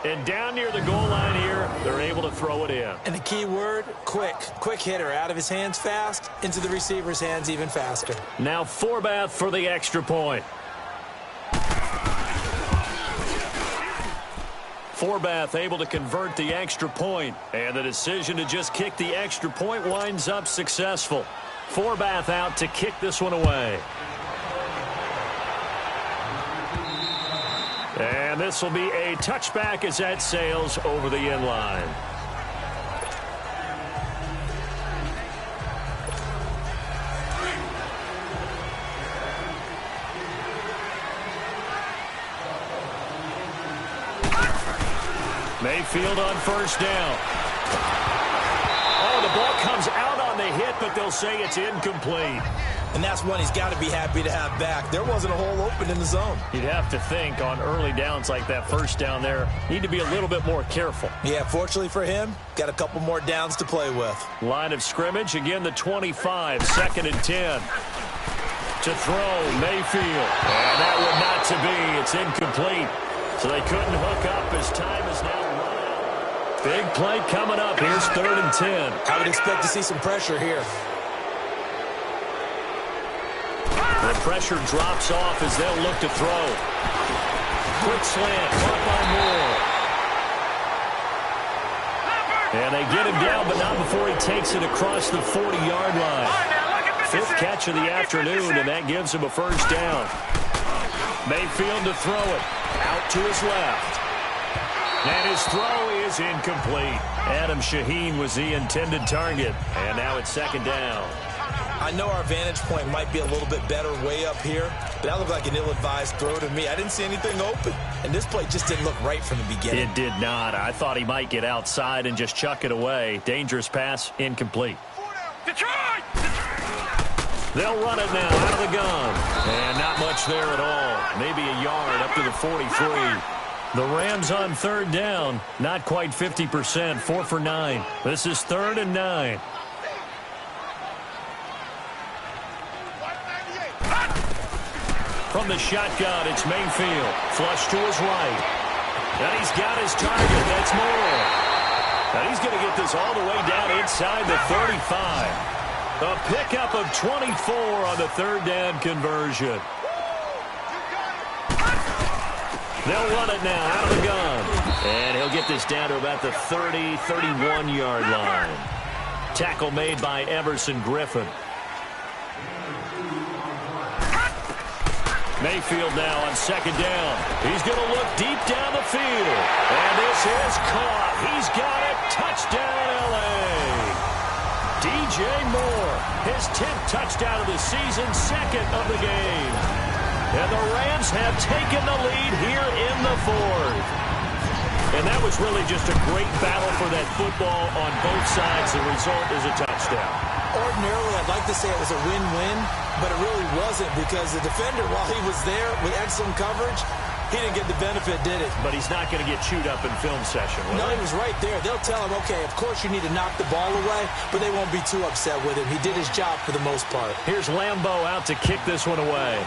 And down near the goal line here, they're able to throw it in. And the key word, quick. Quick hitter. Out of his hands fast, into the receiver's hands even faster. Now Forbath for the extra point. Forbath able to convert the extra point. And the decision to just kick the extra point winds up successful. Forbath out to kick this one away. And this will be a touchback as that sails over the end line. Mayfield on 1st down. Oh, the ball comes out on the hit, but they'll say it's incomplete. And that's one he's got to be happy to have back. There wasn't a hole open in the zone. You'd have to think on early downs like that first down there, need to be a little bit more careful. Yeah, fortunately for him, got a couple more downs to play with. Line of scrimmage, again the 25, 2nd and 10. To throw, Mayfield. And that would not to be. It's incomplete. So they couldn't hook up as time is now run out. Big play coming up. Here's 3rd and 10. I would expect to see some pressure here. The pressure drops off as they'll look to throw. Quick slant, caught by Moore. And they get him down, but not before he takes it across the 40-yard line. 5th catch of the afternoon, and that gives him a first down. Mayfield to throw it. Out to his left. And his throw is incomplete. Adam Shaheen was the intended target. And now it's 2nd down. I know our vantage point might be a little bit better way up here, but that looked like an ill-advised throw to me. I didn't see anything open, and this play just didn't look right from the beginning. It did not. I thought he might get outside and just chuck it away. Dangerous pass, incomplete. Detroit! They'll run it now out of the gun. And not much there at all. Maybe a yard up to the 43. The Rams on 3rd down. Not quite 50%. 4 for 9. This is 3rd and 9. From the shotgun, it's Mayfield. Flush to his right. And he's got his target. That's Moore. And he's going to get this all the way down inside the 35. A pickup of 24 on the 3rd down conversion. They'll run it now out of the gun. And he'll get this down to about the 30, 31-yard line. Tackle made by Everson Griffin. Mayfield now on 2nd down. He's going to look deep down the field. And this is caught. He's got it. Touchdown, L.A. DJ Moore, his 10th touchdown of the season, 2nd of the game. And the Rams have taken the lead here in the 4th. And that was really just a great battle for that football on both sides. The result is a touchdown. Ordinarily, I'd like to say it was a win-win, but it really wasn't because the defender, while he was there with excellent coverage, he didn't get the benefit, did it? But he's not going to get chewed up in film session, will No, he? he was right there. They'll tell him, okay, of course you need to knock the ball away, but they won't be too upset with him. He did his job for the most part. Here's Lambeau out to kick this one away.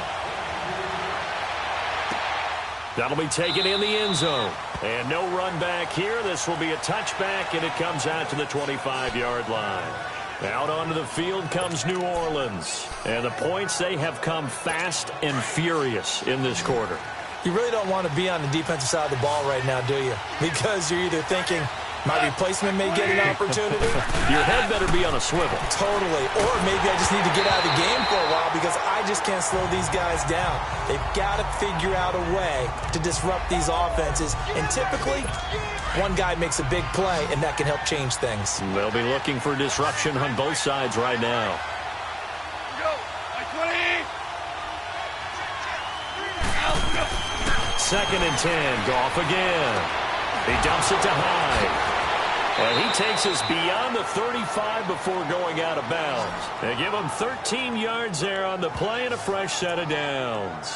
That'll be taken in the end zone. And no run back here. This will be a touchback, and it comes out to the 25-yard line. Out onto the field comes New Orleans. And the points, they have come fast and furious in this quarter. You really don't want to be on the defensive side of the ball right now, do you? Because you're either thinking, my replacement may get an opportunity. Your head better be on a swivel. Totally. Or maybe I just need to get out of the game for a while because I just can't slow these guys down. They've got to figure out a way to disrupt these offenses. And typically, one guy makes a big play, and that can help change things. They'll be looking for disruption on both sides right now. Go! 20! 2nd and 10. Goff again. He dumps it to Hyde. And he takes us beyond the 35 before going out of bounds. They give him 13 yards there on the play and a fresh set of downs.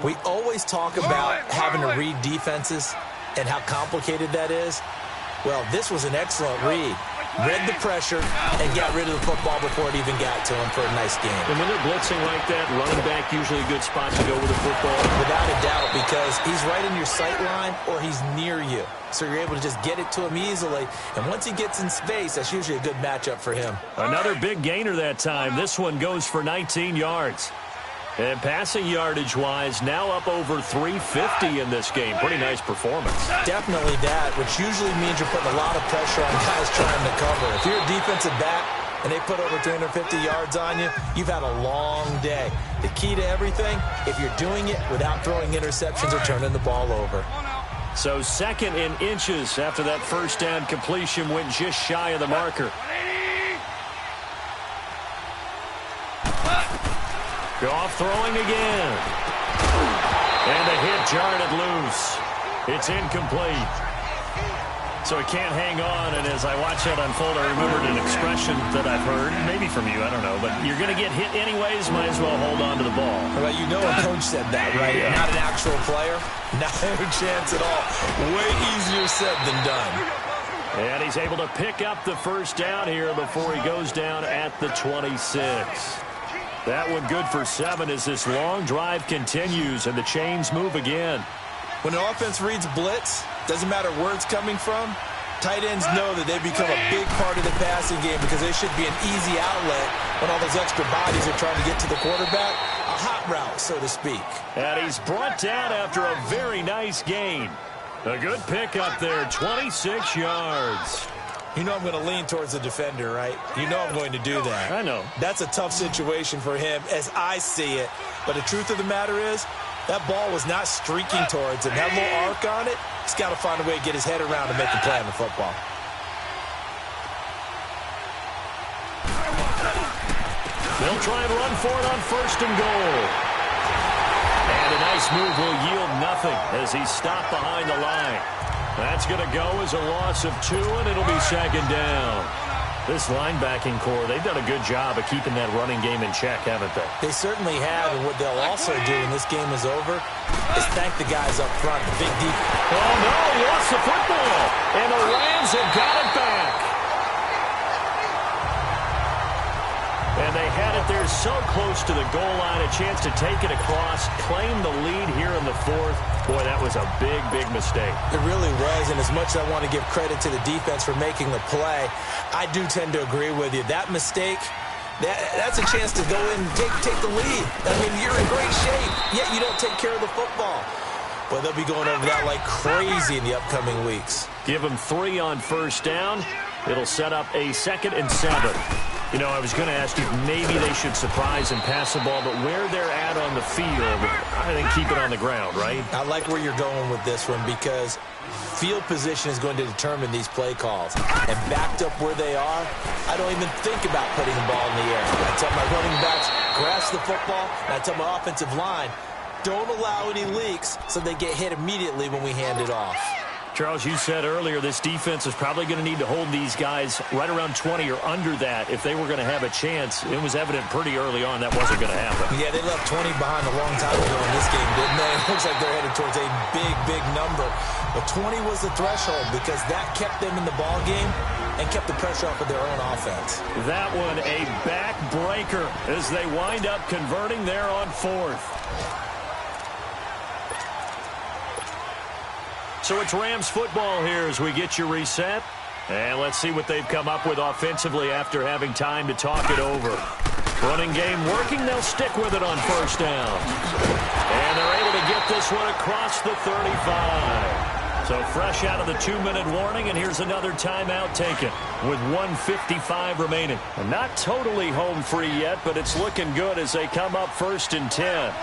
We always talk about having to read defenses and how complicated that is. Well, this was an excellent read. Read the pressure and got rid of the football before it even got to him for a nice game. And when they're blitzing like that, running back usually a good spot to go with the football. Without a doubt, because he's right in your sight line or he's near you. So you're able to just get it to him easily. And once he gets in space, that's usually a good matchup for him. Another big gainer that time. This one goes for 19 yards. And passing yardage-wise, now up over 350 in this game. Pretty nice performance. Definitely that, which usually means you're putting a lot of pressure on guys trying to cover. If you're a defensive back and they put over 350 yards on you, you've had a long day. The key to everything, if you're doing it without throwing interceptions or turning the ball over. So 2nd in inches after that first down completion went just shy of the marker. Goff throwing again. And the hit jarred it loose. It's incomplete. So he can't hang on, and as I watch that unfold, I remembered an expression that I've heard, maybe from you, I don't know, but you're going to get hit anyways, might as well hold on to the ball. Well, you know a coach said that, right? Yeah. Not an actual player. Not a chance at all. Way easier said than done. And he's able to pick up the first down here before he goes down at the 26. That one good for 7 as this long drive continues and the chains move again. When an offense reads blitz, doesn't matter where it's coming from, tight ends know that they become a big part of the passing game because they should be an easy outlet when all those extra bodies are trying to get to the quarterback. A hot route, so to speak. And he's brought down after a very nice gain. A good pickup there, 26 yards. You know I'm going to lean towards the defender, right? You know I'm going to do that. I know. That's a tough situation for him as I see it. But the truth of the matter is, that ball was not streaking towards him. That little arc on it, he's got to find a way to get his head around and make a play on the football. They'll try and run for it on 1st and goal. And a nice move will yield nothing as he's stopped behind the line. That's going to go as a loss of 2, and it'll be 2nd down. This linebacking core, they've done a good job of keeping that running game in check, haven't they? They certainly have, and what they'll also do when this game is over is thank the guys up front, the big deep. Oh, no, he lost the football, and the Rams have got it back. And they had it there so close to the goal line, a chance to take it across, claim the lead here in the 4th. Boy, that was a big, big mistake. It really was, and as much as I want to give credit to the defense for making the play, I do tend to agree with you. That mistake, that's a chance to go in and take the lead. I mean, you're in great shape, yet you don't take care of the football. Well, they'll be going over that like crazy in the upcoming weeks. Give them 3 on 1st down. It'll set up a 2nd and 7. You know, I was going to ask you if maybe they should surprise and pass the ball, but where they're at on the field, I think keep it on the ground, right? I like where you're going with this one because field position is going to determine these play calls. And backed up where they are, I don't even think about putting the ball in the air. I tell my running backs, grasp the football, and I tell my offensive line, don't allow any leaks so they get hit immediately when we hand it off. Charles, you said earlier this defense is probably going to need to hold these guys right around 20 or under that if they were going to have a chance. It was evident pretty early on that wasn't going to happen. Yeah, they left 20 behind a long time ago in this game, didn't they? It looks like they're headed towards a big, big number. But 20 was the threshold because that kept them in the ball game and kept the pressure off of their own offense. That one a backbreaker as they wind up converting there on 4th. So it's Rams football here as we get you reset. And let's see what they've come up with offensively after having time to talk it over. Running game working. They'll stick with it on 1st down. And they're able to get this one across the 35. So fresh out of the 2-minute warning, and here's another timeout taken with 1:55 remaining. And not totally home free yet, but it's looking good as they come up 1st and 10.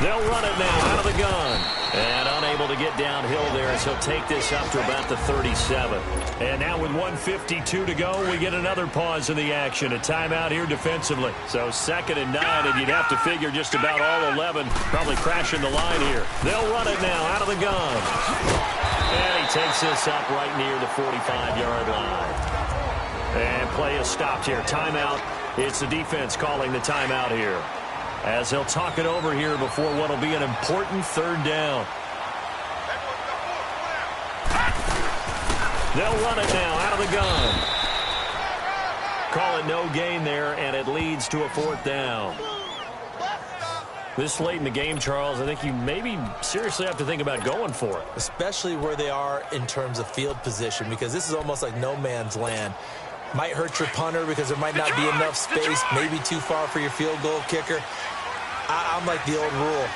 They'll run it now out of the gun. And unable to get downhill there as he'll take this up to about the 37. And now with 1:52 to go, we get another pause in the action. A timeout here defensively. So 2nd and 9, and you'd have to figure just about all 11 probably crashing the line here. They'll run it now out of the gun. And he takes this up right near the 45-yard line. And play is stopped here. Timeout. It's the defense calling the timeout here, as they'll talk it over here before what will be an important 3rd down. They'll run it now out of the gun. Call it no gain there, and it leads to a 4th down. This late in the game, Charles, I think you maybe seriously have to think about going for it. Especially where they are in terms of field position, because this is almost like no man's land. Might hurt your punter because there might not be enough space, maybe too far for your field goal kicker. I'm like the old rule.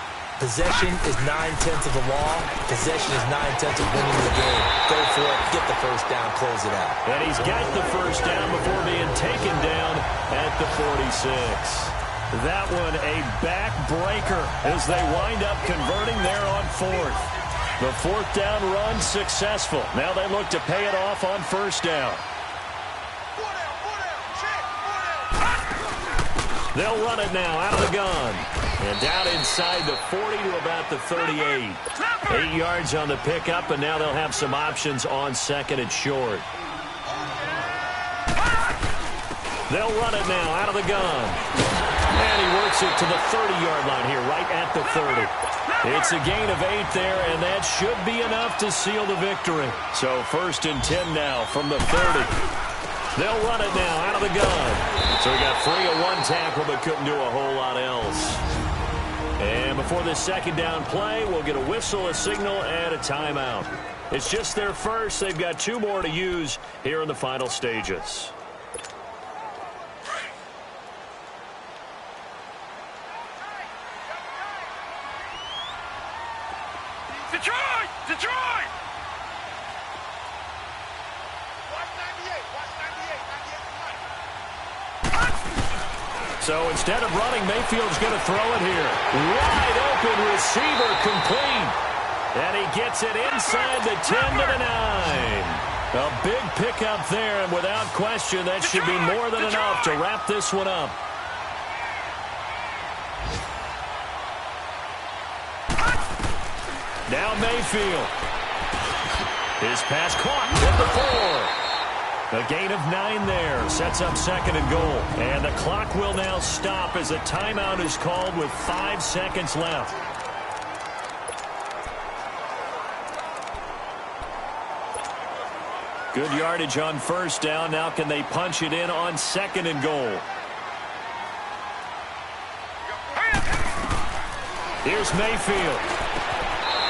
Possession is 9/10 of the law. Possession is 9/10 of winning the game. Go for it. Get the 1st down. Close it out. And he's got the 1st down before being taken down at the 46. That one a backbreaker as they wind up converting there on 4th. The 4th down run successful. Now they look to pay it off on 1st down. They'll run it now out of the gun. And down inside the 40 to about the 38. 8 yards on the pickup, and now they'll have some options on 2nd and short. They'll run it now out of the gun. And he works it to the 30-yard line here, right at the 30. It's a gain of 8 there, and that should be enough to seal the victory. So 1st and 10 now from the 30. They'll run it now out of the gun. So he got free of one tackle but couldn't do a whole lot else. And before this second down play, we'll get a whistle, a signal, and a timeout. It's just their first. They've got 2 more to use here in the final stages. Detroit! Detroit! Watch 98. Watch 98. So instead of running, Mayfield's going to throw it here. Wide open receiver complete. And he gets it inside the 10 to the 9. A big pickup there, and without question, that should be more than enough to wrap this one up. Now Mayfield. His pass caught at the 4. A gain of 9 there. Sets up second and goal. And the clock will now stop as a timeout is called with 5 seconds left. Good yardage on first down. Now can they punch it in on second and goal? Here's Mayfield.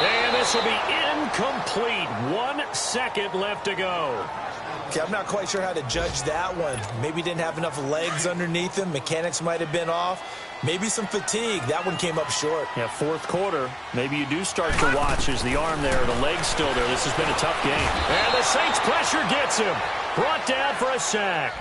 And this will be incomplete. 1 second left to go. Okay, I'm not quite sure how to judge that one. Maybe didn't have enough legs underneath him. Mechanics might have been off. Maybe some fatigue. That one came up short. Yeah, fourth quarter. Maybe you do start to watch as the arm there, the leg's still there. This has been a tough game. And the Saints pressure gets him. Brought down for a sack.